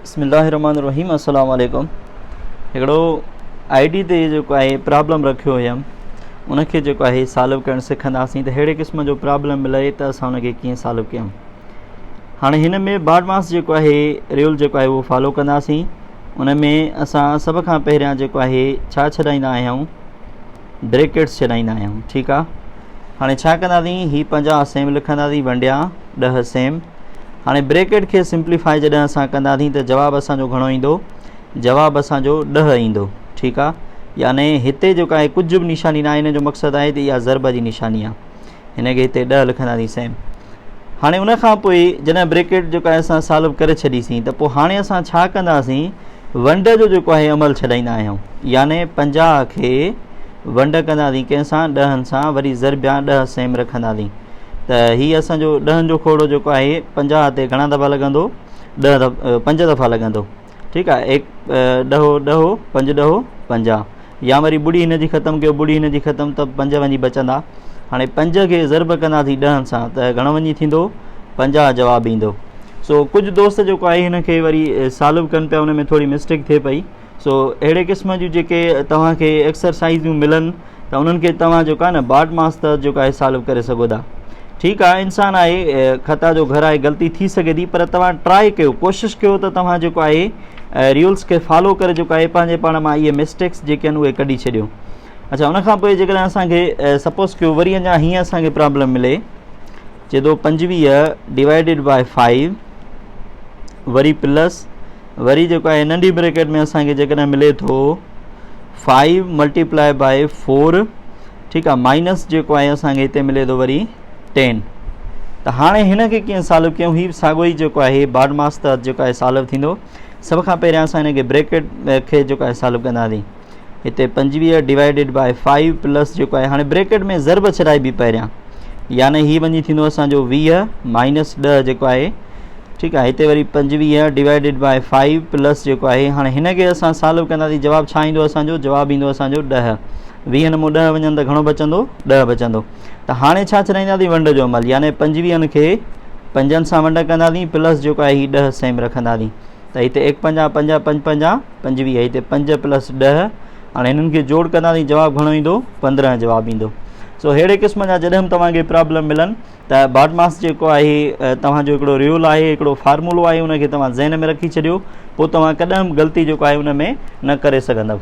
बिस्मिल्लाहिर्रहमानिर्रहीम अस्सलाम वालेकुम। हिकिड़ो आईडी ते जेको आहे प्रॉब्लम रखियो हुयमि उनखे जेको आहे सॉल्व करणु सिखंदासीं त अहिड़े क़िस्म जो प्रॉब्लम मिले त असां उनखे कीअं सॉल्व कयूं। हाणे हिन में बाडमास जेको आहे रूल जेको आहे उहो फॉलो कंदासीं। उन में असां सभ खां पहिरियां जेको आहे छा छॾाईंदा आहियूं, ब्रैकेट्स छॾाईंदा आहियूं। ठीकु आहे। हाणे छा कंदासीं, हीअ 50 सेम लिखंदासीं, वंडिया 10 सेम। हाणे ब्रैकेट खे सिंप्लीफाई जॾहिं असां कंदासीं त जवाबु असांजो घणो ईंदो, जवाबु असांजो 10 ईंदो। ठीकु आहे। याने हिते जेको आहे कुझु बि निशानी न आहे, हिन जो मक़सदु आहे त इहा ज़रब जी निशानी आहे, हिनखे हिते 10 लिखंदासीं सेम। हाणे उनखां पोइ जॾहिं ब्रैकेट जेको आहे असां सॉल्व करे छॾीसीं त पोइ हाणे असां छा कंदासीं, वंड जो जेको आहे अमल छॾाईंदा आहियूं। याने 50 खे वंड कंदासीं कंहिंसां, 10 सां, वरी ज़रबिया 10 सेम रखंदासीं। त हीअ असांजो 10 जो खोड़ो जेको आहे 50 ते घणा दफ़ा लॻंदो, 5 दफ़ा लॻंदो। ठीकु आहे। 10 10 5 10 50, या वरी ॿुड़ी हिन जी ख़तमु कयो, ॿुड़ी हिन जी ख़तमु त 5 वञी बचंदा। हाणे 5 खे ज़रब कंदासीं 10 सां त घणो वञी थींदो, 50 जवाबु ईंदो। सो कुझु दोस्त जेको आहे हिनखे वरी सॉल्व कनि पिया, उन में थोरी मिस्टेक थिए पई। सो अहिड़े क़िस्म जूं जेके तव्हांखे एक्सरसाइज़ूं मिलनि त उन्हनि खे तव्हां जेको आहे न बाडमास त जेको आहे सॉल्व करे सघो था। ठीकु आहे। इंसानु आहे, ख़ता जो घर आहे, ग़लती थी सघे थी, पर तव्हां ट्राए कयो, कोशिशि कयो त तव्हां जेको आहे रूल्स खे फॉलो करे जेको आहे पंहिंजे पाण मां इहे मिस्टेक्स जेके आहिनि उहे कढी छॾियो। अच्छा, उनखां पोइ जेकॾहिं असांखे सपोज़ कयो वरी अञा हीअं असांखे प्रॉब्लम मिले, चए थो 25 डिवाइडेड बाय 5 वरी प्लस, वरी जेको आहे नंढी ब्रैकेट में असांखे जेकॾहिं मिले थो 5 मल्टीप्लाई बाय 4। ठीकु आहे। माइनस जेको आहे असांखे हिते मिले थो वरी 10। त हाणे हिन खे कीअं सॉल्व कयूं, हीउ साॻियो ई जेको आहे बाडमास त जेको आहे सॉल्व थींदो। सभ खां पहिरियां असां हिन खे ब्रैकेट खे जेको आहे सॉल्व कंदासीं। हिते 25 डिवाइडेड बाय 5 प्लस जेको आहे, हाणे ब्रैकेट में ज़रब छॾाइबी पहिरियां, याने हीअ वञी थींदो असांजो 20 माइनस 10 जेको आहे। ठीकु आहे। हिते वरी 25 डिवाइडेड बाय 5 प्लस जेको आहे, हाणे हिन खे असां सॉल्व कंदासीं, जवाबु छा ईंदो असांजो, जवाबु ईंदो असांजो 10। 20 नमूं 10 वञनि त घणो बचंदो, 10 बचंदो। त हाणे छा छॾाईंदासीं, वंड जो अमल, याने 25 खे 5 सां वंड कंदासीं, प्लस जेको आहे हीअ 10 सेम रखंदासीं। त हिते 1 50 5 5 50 25, हिते 5 प्लस 10। हाणे हिननि खे जोड़ कंदासीं, जवाबु घणो ईंदो, 15 जवाबु ईंदो। सो अहिड़े क़िस्म जा जॾहिं बि तव्हांखे प्रॉब्लम मिलनि त बाडमास जेको आहे तव्हांजो हिकिड़ो रूल आहे, हिकिड़ो फार्मूलो आहे, उनखे तव्हां ज़हन में रखी छॾियो, पोइ तव्हां कॾहिं बि ग़लती जेको आहे उन में न करे सघंदव।